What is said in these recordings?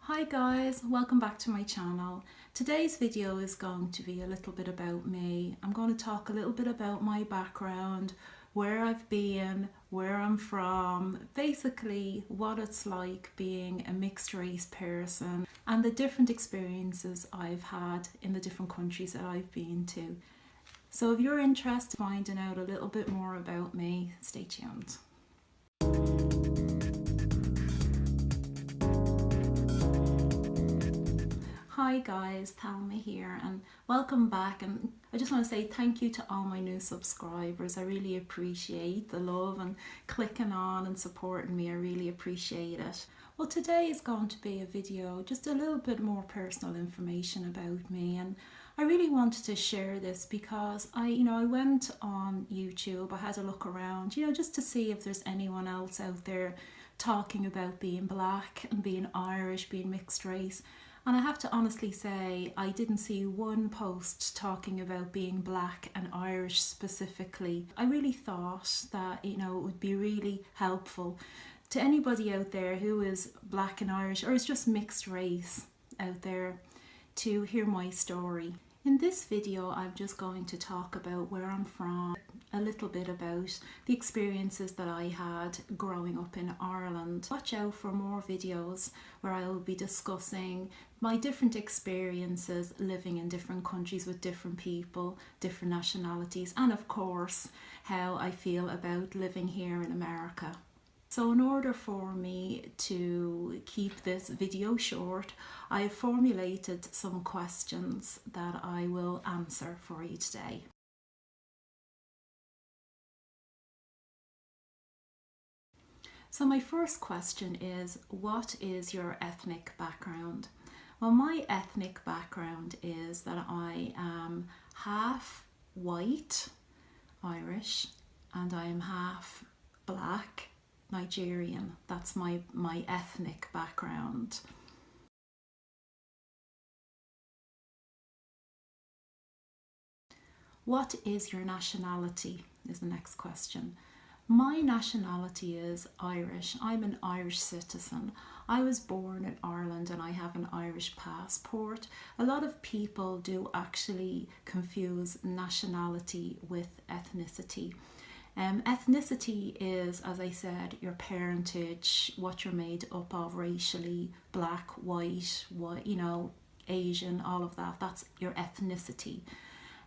Hi guys, welcome back to my channel. Today's video is going to be a little bit about me. I'm going to talk a little bit about my background, where I've been, where I'm from, basically what it's like being a mixed race person and the different experiences I've had in the different countries that I've been to. So if you're interested in finding out a little bit more about me, stay tuned. Hi guys, Thelma here and welcome back, and I just want to say thank you to all my new subscribers. I really appreciate the love and clicking on and supporting me. I really appreciate it. Well, today is going to be a video, just a little bit more personal information about me, and I really wanted to share this because I went on YouTube. I had a look around, just to see if there's anyone else out there talking about being black and being Irish, being mixed race. And I have to honestly say, I didn't see one post talking about being black and Irish specifically. I really thought that, it would be really helpful to anybody out there who is black and Irish or is just mixed race out there to hear my story. In this video, I'm just going to talk about where I'm from, a little bit about the experiences that I had growing up in Ireland. Watch out for more videos where I will be discussing my different experiences living in different countries with different people, different nationalities, and of course, how I feel about living here in America. So in order for me to keep this video short, I have formulated some questions that I will answer for you today. So my first question is, what is your ethnic background? Well, my ethnic background is that I am half white, Irish, and I am half black, Nigerian. That's my ethnic background. What is your nationality is the next question. My nationality is Irish. I'm an Irish citizen. I was born in Ireland and I have an Irish passport. A lot of people do actually confuse nationality with ethnicity. Ethnicity is, as I said, your parentage, what you're made up of racially, black, white, Asian, all of that. That's your ethnicity.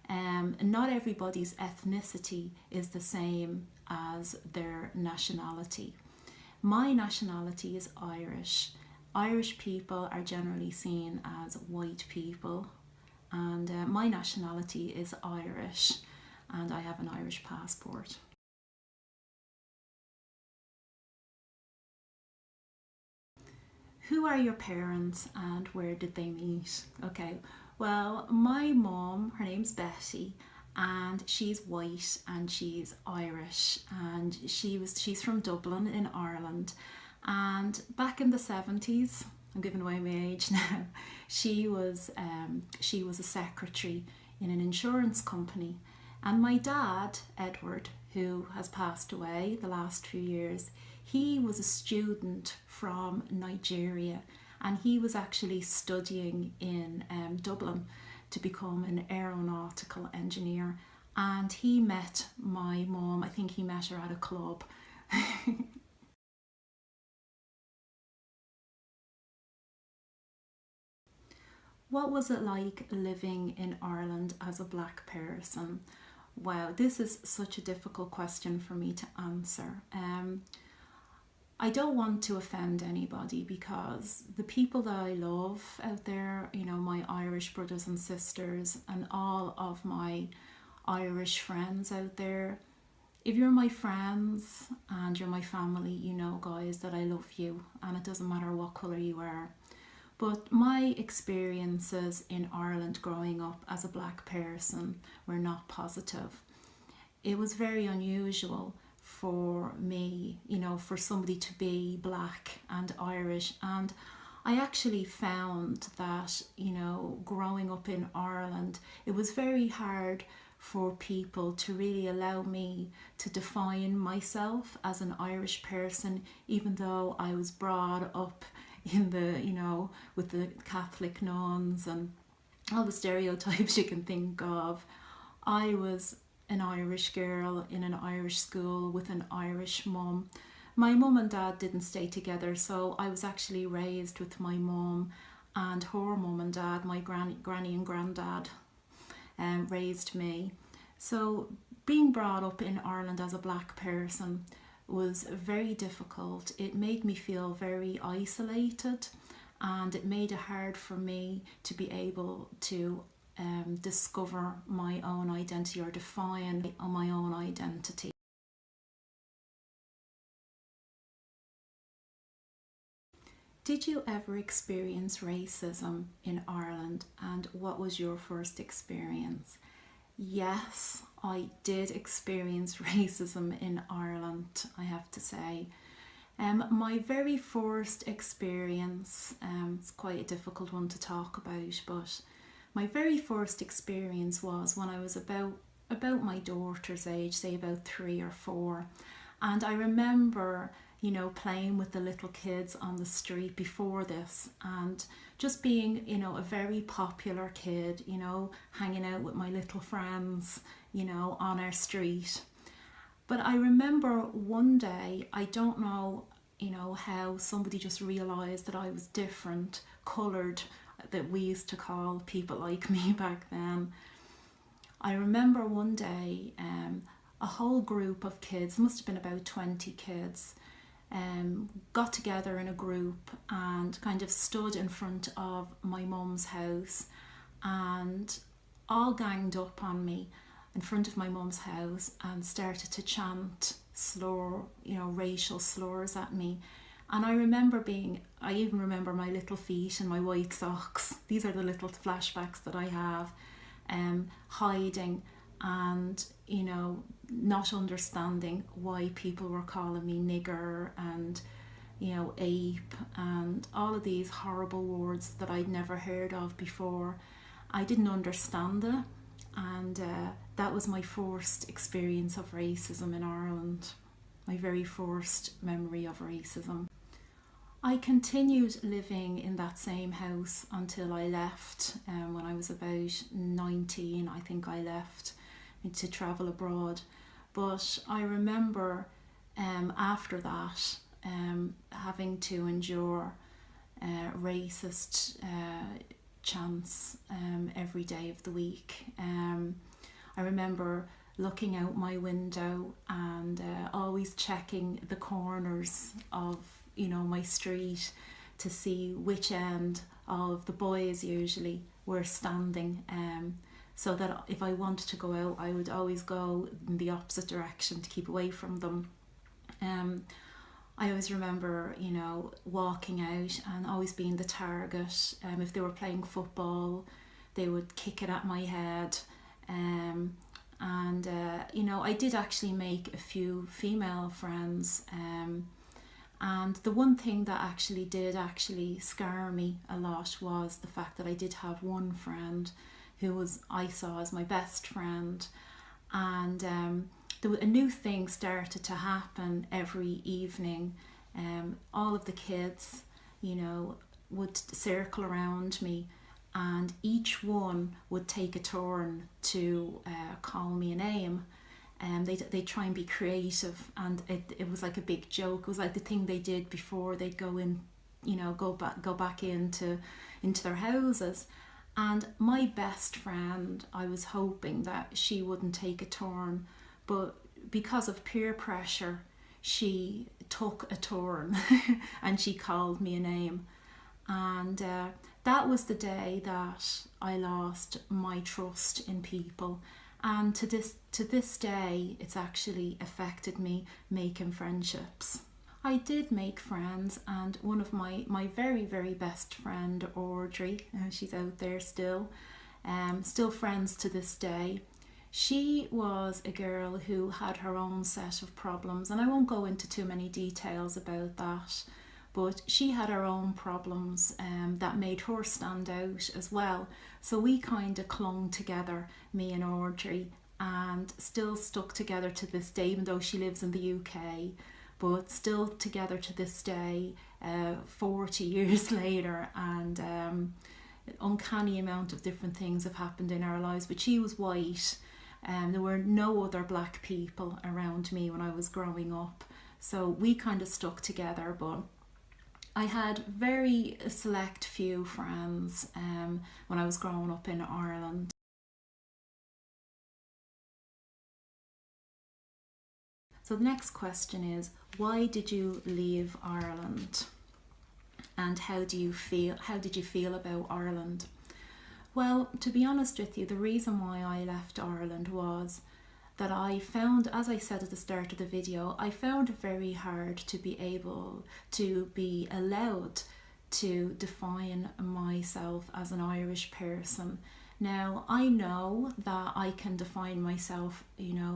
Not everybody's ethnicity is the same as their nationality. My nationality is Irish. Irish people are generally seen as white people, and my nationality is Irish, and I have an Irish passport. Who are your parents and where did they meet? Okay, well, my mom, her name's Betty, and she's white and she's Irish, and she's from Dublin in Ireland. And back in the 70s, I'm giving away my age now, she was a secretary in an insurance company. And my dad, Edward, who has passed away the last few years, he was a student from Nigeria, and he was actually studying in Dublin to become an aeronautical engineer. And he met my mum, I think he met her at a club. What was it like living in Ireland as a black person? Wow, this is such a difficult question for me to answer. I don't want to offend anybody because the people that I love out there, my Irish brothers and sisters and all of my Irish friends out there, if you're my friends and you're my family, you know, guys, that I love you, and it doesn't matter what colour you are. But my experiences in Ireland growing up as a black person were not positive. It was very unusual for me, for somebody to be black and Irish. And I actually found that, growing up in Ireland, it was very hard for people to really allow me to define myself as an Irish person, even though I was brought up in the, you know, with the Catholic nuns and all the stereotypes you can think of. I was an Irish girl in an Irish school with an Irish mum. My mum and dad didn't stay together, so I was actually raised with my mum and her mum and dad. My granny and granddad raised me. So being brought up in Ireland as a black person was very difficult. It made me feel very isolated, and it made it hard for me to be able to discover my own identity or define my own identity. Did you ever experience racism in Ireland, and what was your first experience? Yes, I did experience racism in Ireland, I have to say. My very first experience, it's quite a difficult one to talk about, but my very first experience was when I was about my daughter's age, say about 3 or 4. And I remember, you know, playing with the little kids on the street before this, and just being, you know, a very popular kid, you know, hanging out with my little friends, you know, on our street. But I remember one day, I don't know, you know, how somebody just realised that I was different, coloured, that we used to call people like me back then. I remember one day, a whole group of kids, must have been about 20 kids, got together in a group and kind of stood in front of my mum's house and all ganged up on me in front of my mum's house and started to chant slur, you know, racial slurs at me. And I even remember my little feet and my white socks. These are the little flashbacks that I have, hiding and, you know, not understanding why people were calling me nigger and, you know, ape and all of these horrible words that I'd never heard of before. I didn't understand it, and that was my first experience of racism in Ireland, my very first memory of racism. I continued living in that same house until I left. When I was about 19, I think I left to travel abroad. But I remember after that having to endure racist chants every day of the week. I remember looking out my window and always checking the corners of, you know, my street to see which end of the boys usually were standing, so that if I wanted to go out, I would always go in the opposite direction to keep away from them. I always remember, you know, walking out and always being the target. If they were playing football, they would kick it at my head. You know, I did actually make a few female friends. And the one thing that actually did scare me a lot was the fact that I did have one friend who I saw as my best friend. And a new thing started to happen every evening. All of the kids, you know, would circle around me, and each one would take a turn to call me a name. They try and be creative, and it was like a big joke. It was like the thing they did before they'd go in, you know, go back into their houses. And my best friend, I was hoping that she wouldn't take a turn, but because of peer pressure, she took a turn and she called me a name. And that was the day that I lost my trust in people. And to this day, it's actually affected me making friendships. I did make friends, and one of my very, very best friend, Audrey, she's out there still friends to this day. She was a girl who had her own set of problems, and I won't go into too many details about that, but she had her own problems that made her stand out as well. So we kind of clung together, me and Audrey, and still stuck together to this day, even though she lives in the UK, but still together to this day. 40 years later, and uncanny amount of different things have happened in our lives. But she was white, and there were no other black people around me when I was growing up, so we kind of stuck together. But I had very select few friends when I was growing up in Ireland. So the next question is, why did you leave Ireland? And how did you feel about Ireland? Well, to be honest with you, the reason why I left Ireland was that I found, as I said at the start of the video, I found it very hard to be able to be allowed to define myself as an Irish person. Now, I know that I can define myself,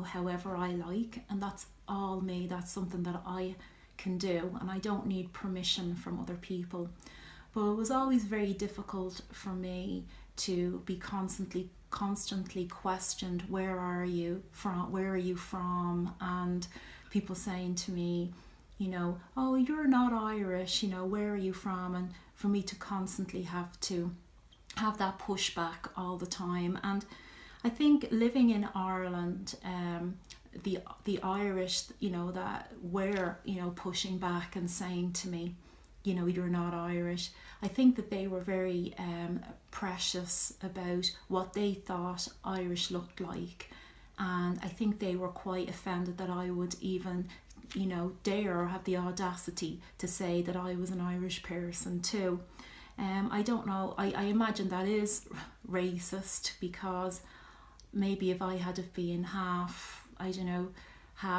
however I like, and that's all me. That's something that I can do, and I don't need permission from other people. But it was always very difficult for me to be constantly questioned, where are you from, and people saying to me, oh, you're not Irish, where are you from? And for me to constantly have that pushback all the time. And I think living in Ireland, the Irish, that were, pushing back and saying to me, you're not Irish. I think that they were very precious about what they thought Irish looked like. And I think they were quite offended that I would even, dare or have the audacity to say that I was an Irish person too. I don't know, I imagine that is racist, because maybe if I had have been half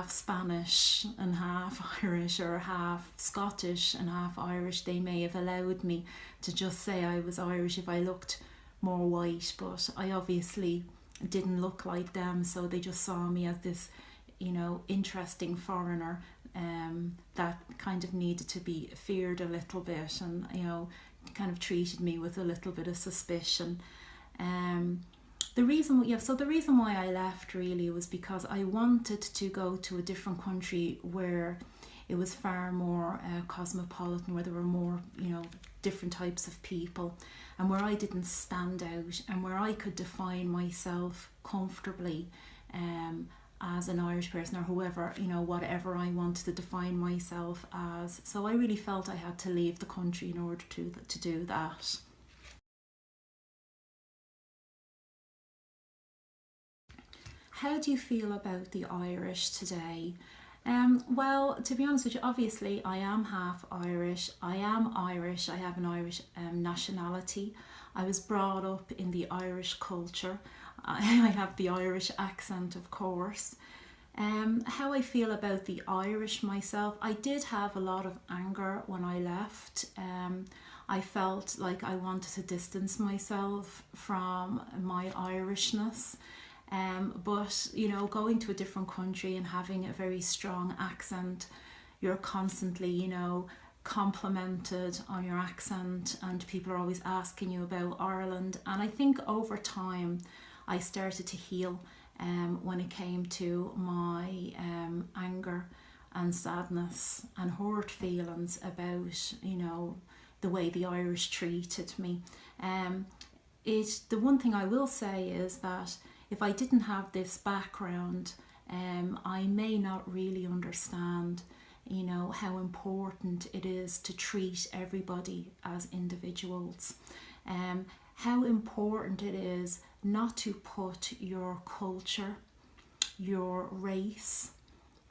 Spanish and half Irish, or half Scottish and half Irish, they may have allowed me to just say I was Irish if I looked more white. But I obviously didn't look like them, so they just saw me as this, interesting foreigner that kind of needed to be feared a little bit, and kind of treated me with a little bit of suspicion. The reason why I left really was because I wanted to go to a different country where it was far more cosmopolitan, where there were more, different types of people, and where I didn't stand out, and where I could define myself comfortably as an Irish person, or whoever, whatever I wanted to define myself as. So I really felt I had to leave the country in order to do that. How do you feel about the Irish today? Well, to be honest with you, obviously I am half Irish. I am Irish. I have an Irish nationality. I was brought up in the Irish culture. I have the Irish accent, of course. How I feel about the Irish myself, I did have a lot of anger when I left. I felt like I wanted to distance myself from my Irishness. But going to a different country and having a very strong accent, you're constantly, complimented on your accent, and people are always asking you about Ireland. And I think over time I started to heal when it came to my anger and sadness and hurt feelings about, the way the Irish treated me. The one thing I will say is that if I didn't have this background, I may not really understand, how important it is to treat everybody as individuals. How important it is not to put your culture, your race,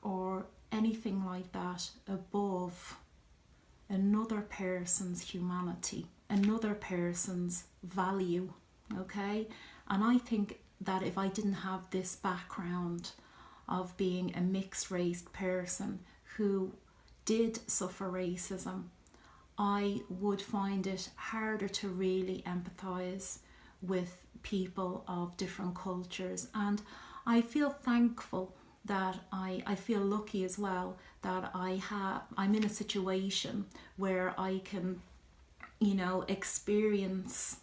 or anything like that above another person's humanity, another person's value, okay? And I think that if I didn't have this background of being a mixed race person who did suffer racism, I would find it harder to really empathise with people of different cultures. And I feel thankful that I feel lucky as well that I'm in a situation where I can, experience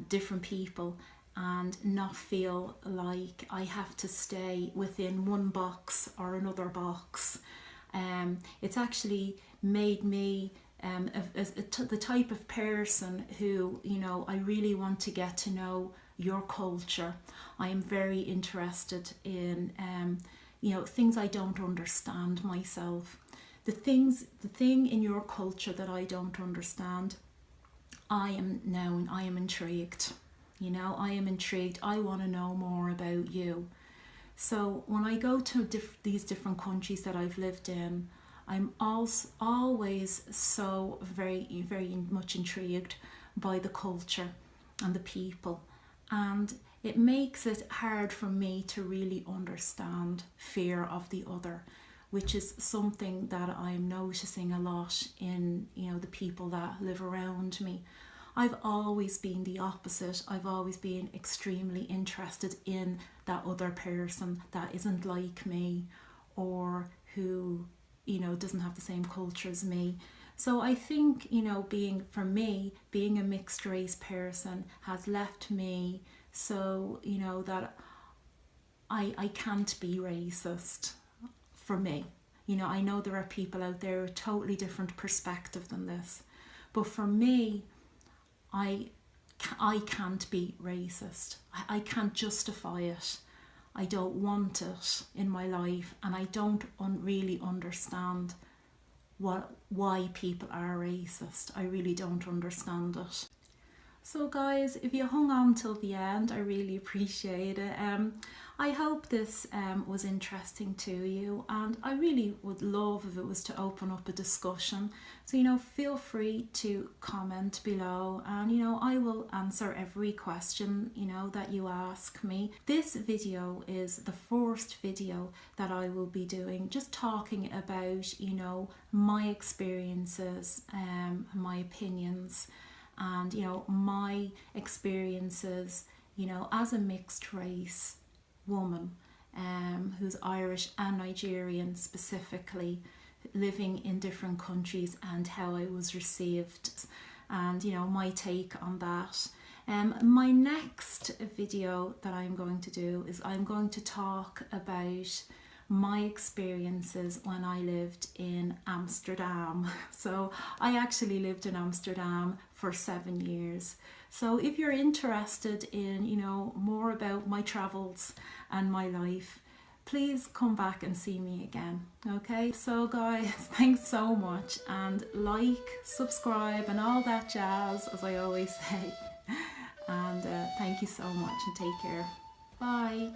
different people and not feel like I have to stay within one box or another box. It's actually made me the type of person who, you know, I really want to get to know your culture. I am very interested in, you know, things I don't understand myself. The thing in your culture that I don't understand, I am intrigued. You know, I am intrigued. I want to know more about you. So when I go to these different countries that I've lived in, I'm also always so very, very much intrigued by the culture and the people. And it makes it hard for me to really understand fear of the other, which is something that I'm noticing a lot in, you know, the people that live around me. I've always been the opposite. I've always been extremely interested in that other person that isn't like me, or who, you know, doesn't have the same culture as me. So I think, you know, being a mixed race person has left me so, you know, that I can't be racist for me. You know, I know there are people out there with a totally different perspective than this, but for me, I can't be racist. I can't justify it. I don't want it in my life, and I don't really understand why people are racist. I really don't understand it. So guys, if you hung on till the end, I really appreciate it. I hope this was interesting to you, and I really would love if it was to open up a discussion. So, you know, feel free to comment below, and, you know, I will answer every question, you know, that you ask me. This video is the first video that I will be doing, just talking about, you know, my experiences, my opinions, and, you know, my experiences, you know, as a mixed race woman, who's Irish and Nigerian specifically, living in different countries, and how I was received, and, you know, my take on that. My next video that I'm going to do is I'm going to talk about my experiences when I lived in Amsterdam. So I actually lived in Amsterdam for 7 years. So if you're interested in, you know, more about my travels and my life, please come back and see me again. Okay, so guys, thanks so much, and like, subscribe and all that jazz, as I always say. And thank you so much, and take care. Bye.